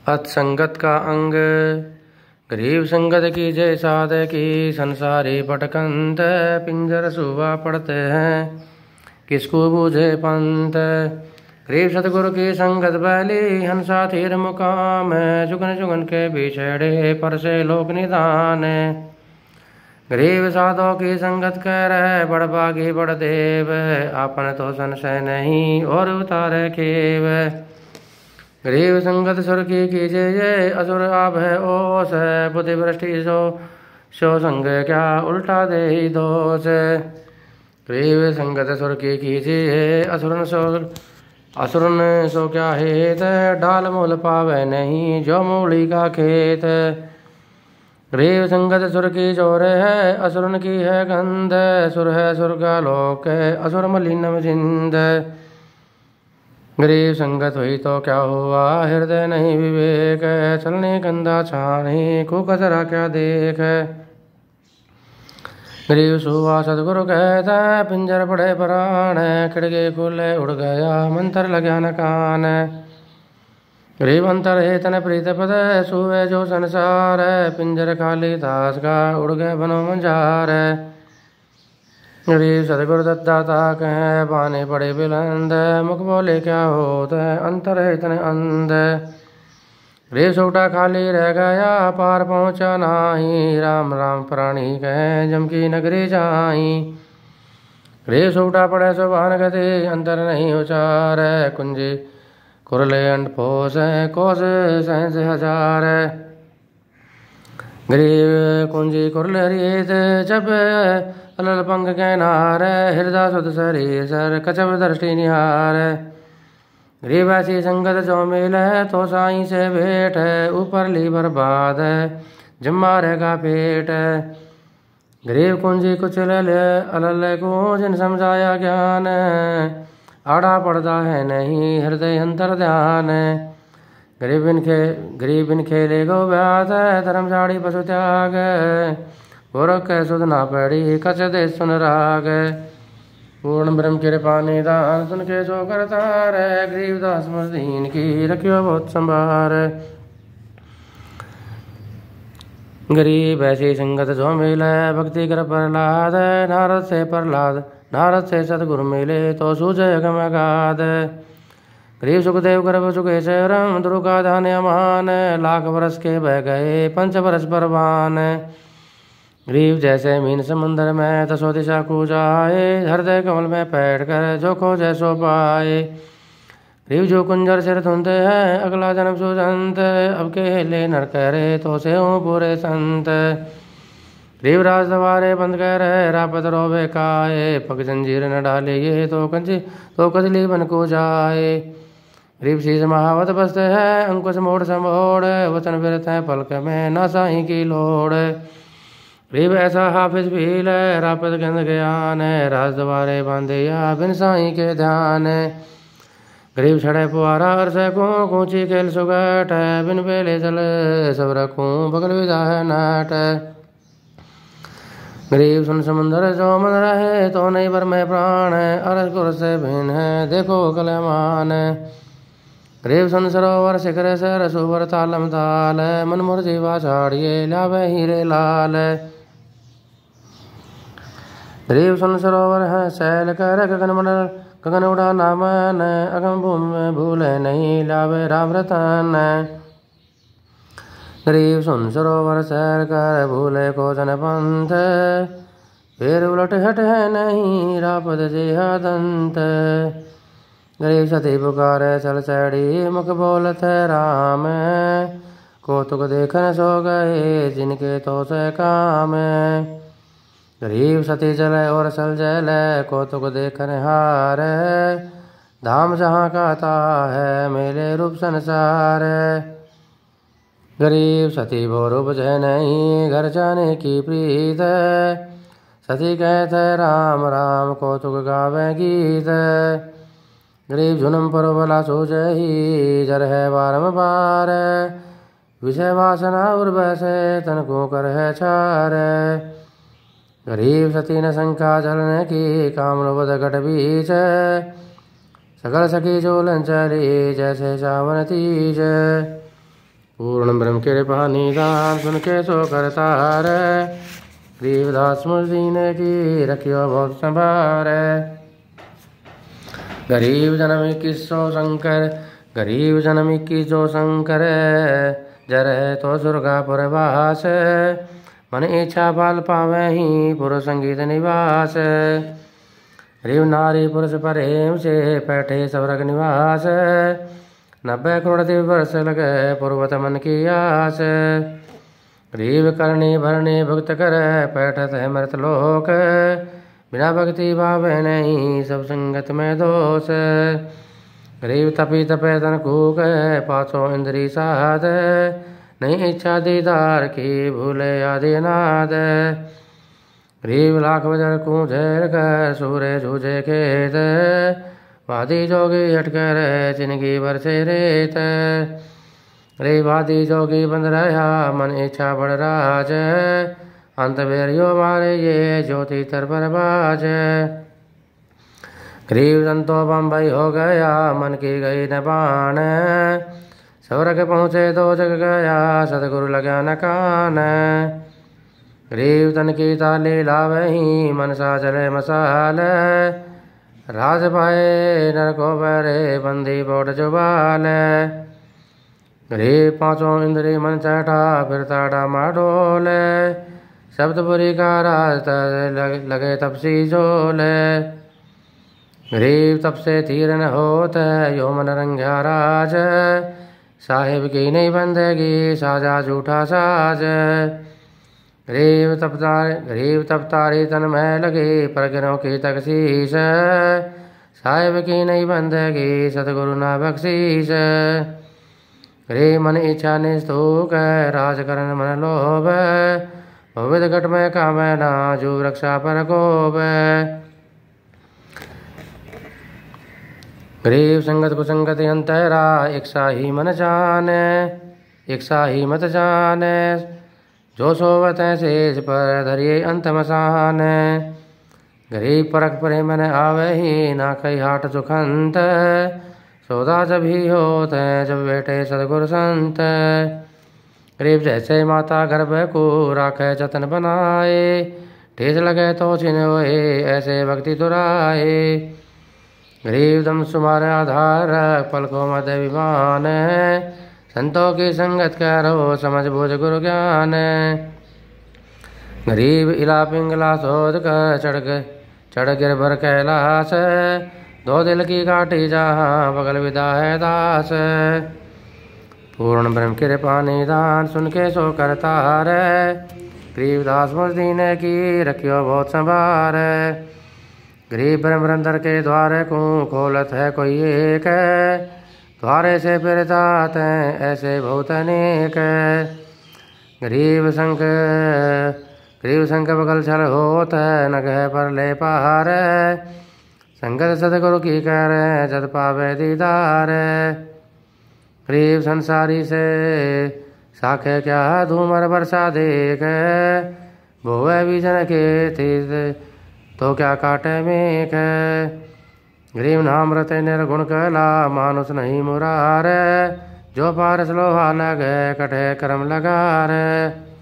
अतसंगत का अंग। गरीब संगत की जय साध की, संसारी पटकंत पिंजर सुबह पड़ते हैं, किसको बूझे पंत। गरीब सतगुरु की संगत बैली, हंसा थीर मुकाम, जुगन जुगन के बिछड़े पर से लोक निदान। गरीब साधो की संगत कह रहे, बड़ बागी बड़ देव, आपन तो संशय नहीं और उतारे खेव। गरीब संगत सुर की कीजिए ये, असुर आप है ओस, बुद्धि भ्रष्टि सो संग क्या उल्टा दे ही दोष। गरीब संगत सुर की कीजिए, असुरन सो क्या हेत, डाल मूल पावे नहीं जो मूली का खेत। गरीब संगत सुर की जोरे है, असुरन की है गंध, सुर है सुर का लोक, असुर मलिनम जिंद। गरीब संगत हुई तो क्या हुआ, हृदय नहीं विवेक, चलने गंदा छाने को कचरा क्या देख। गरीब सुवा सतगुरु कहता, पिंजर पड़े प्राण, खिड़के खुले उड़ गया मंत्र लग्या न कान। गरीब अंतर है तन प्रीत पद, सुवे जो संसार, पिंजर खाली दास का उड़ गए बनो मंजार। गरीब सतगुरु दत्ताता कहे, बाने पड़े बिलंद, मुख बोले क्या होत है, अंतर है तन अंध। गरीब सोटा खाली रह गया, पार पहुँचा नाही, राम राम प्राणी कहे जम की नगरी जाई। गरीब सोटा पड़े सुबान गति, अंतर नहीं उचार, कुंजी कुरले अंड फोस कोस सहस हजार। गरीब कुंजी कुरले रीत जब अलल पंग के नार, हृदय सुध शरीर सर कचब दृष्टि निहार। गरीब ऐसी संगत जो मिले तो साई से भेंट, ऊपर ली बर्बाद जिम्मा रहेगा पेट। गरीब कुंजी कुछ ले अलल को जिन समझाया ज्ञान, आड़ा पड़ता है नहीं हृदय अंतर ध्यान। गरीब बिन खेले गो ब्यात, धर्म झाड़ी पशु त्याग, गोरख सुध ना पड़ी कच दे सुन राग। पूर्ण ब्रह्म कृपा निदान, सुन के सो करता रे, गरीब दास मजदीन की रखियो बहुत संभार। गरीब ऐसी संगत जो मिले, भक्ति कर प्रहलाद, नारद से सतगुरु मिले तो सूझे अगम अगाध। गरीब सुखदेव गर्भ सुखे शरम, दुर्गा धान अमान, लाख वर्ष के बह गए पंच वर्ष परवान। गरीब जैसे मीन समुंदर में तसो दिशा को जाए, हृदय कमल में बैठ कर जो खो जैसो पाए। गरीब जो कुंजर सिर धुनते हैं, अगला जन्म सुजंत, अब के हेले नर करे तो से हूँ पूरे संत। गरीब राज दवारे बंद कर रापत रोबे काए, पग जंजीर न डाले ये तो कजली बन को जाए। गरीब शीश महावत बसते हैं, अंकुश मोड़ समोड़, वचन विरत है पलक में ना साई की लोड़। गरीब ऐसा हाफिज भील, रापत गंद ज्ञान, राज दवारे बांधे या बिन साई के ध्यान। गरीब छड़े पुआरा अरस को, कूची खेल सुगट, बिन बेले जल सब रखूं बगल विदा है नाट। गरीब सुन समुंदर जो मन रहे, तो नहीं भर में प्राण, अरस गुर से भिन्न है देखो कलमान। गरीब सुन सरोवर शिखर से रसुवर तालम ताल, मन मुर जीवा छाड़िए लावे हीरे लाल। गरीब सुन सरोवर है शैल कर, गगन उड़ा नामन, अगम भूमि में भूले नहीं लावे राम रतन। गरीब सुन सरोवर सैर कर, भूले को जन पंथ, फिर उलट हट है नहीं रापद जिहा दंत। गरीब सती पुकारे चल चढ़ी, मुख बोलत है राम, कौतुक देखन सो गए जिनके तो से काम। गरीब सती जले और सल जले, कौतुक देखन हार, धाम जहाँ कहता है मेरे रूप संसार। गरीब सती भो रूप जय नहीं घर जाने की प्रीत, सती कहते राम राम कौतुक गावे गीत। गरीब जुनम पर भला सोचे ही, जर है बारंबार, विषय वासना उर्वै से तन को कर है छार। गरीब सती न शंका जलने की, काम लोभद घट बीच, सकल सखी चोलन चली जैसे सावन तीज। पूर्ण ब्रह्म कृपा निदान सुन के सो करता रे। गरीबदास मुर्दीन की रखियो बहुत संभार। गरीब जन्म किसो शंकर, गरीब जन्म किसो शंकर, जर तो सुरगापुर वास, मन इच्छा बाल पावे ही पुर संगीत निवास। गरीब नारी पुरुष प्रेम से बैठे स्वर्ग निवास, 90 करोड़ दिव्य वर्ष लगे पूर्वत मन की आस। गरीब करनी भरनी भुक्त कर बैठत है मृत लोक, बिना भक्ति भावे नहीं सब संगत में दोष। गरीब तपी तपे तन कूक पाछो इंद्री साध, नहीं इच्छा दीदार की भूले आदि नाद। गरीब लाख बजर कूझेल कर सूर्य जूझे खेत, वादी जोगी हटकर जिंदगी बरसे रेत। गरीब वादी जोगी बंद रहा मन इच्छा बढ़ राज, अंत बेरियो मारे ये ज्योति तर पर बाज। गरीब संतो बम्बई हो गया मन की गई न बाण, स्वर्ग पहुँचे दो जग गया सतगुरु लगा न कान। गरीब तन की ताली लावही मनसा चले मसाल, राज पाए नर को बरे बंदी बोट जुबाल। गरीब पांचों इंद्री मन चाटा फिरता डामा डोल, शब्द बुरी का रास्ता लगे तपसी झोल। गरीब तब से तीर न होत यो मन रंग्या राज, साहिब की नहीं बंदेगी साजा झूठा साज। गरीब तब तारी तन में लगी प्रगनों की तकसीस, साहिब की नहीं बंदेगी सतगुरु ना बख्शीस। गरीब मन इच्छा निस्तूक राज करन मन लोभ, भविद घट में काम ना जो रक्षा पर गोब। गरीब संगत कुसंगत अंतरा इच्छा ही मन जाने, इच्छा ही मत जाने, जो सोवत है सेज पर धरिए अंत मसान। गरीब परख प्रेम न आवे ही ना कई हाट सुखंत, सौदा जब ही होत है जब बैठे सदगुरु संत। गरीब जैसे माता गर्भ को राखे जतन बनाए, ठेस लगे तो छिन होए ऐसे भक्ति दुराए। गरीब दम सुमार आधार पलकों मध्य विमान, संतों की संगत करो समझ बोझ गुरु ज्ञान। गरीब इला पिंगला शोध कर चढ़ गिर भर कैलाश, दो दिल की काटी जहाँ बगल विदा है दास। पूर्ण ब्रह्म कृपा निदान सुन के सो करता रे, गरीबदास मुर्दीन की रखियो बहुत संभार। गरीब ब्रह्म रंधर के द्वारे को खोलत है कोई एक, द्वारे से फिर जाते ऐसे बहुत अनेक। गरीब संग बगल छल होत है नगह पर ले पार, संगत सतगुरु की कर जद पावे दीदार। गरीब संसारी से साखे क्या धूमर बरसा देख, भोवे बीजन के तीर्थ तो क्या काटे मेघ। गरीब नाम रते निर्गुण कला मानुष नहीं मुरार, जो पारस लोहा लगे कटे कर्म लगा रे।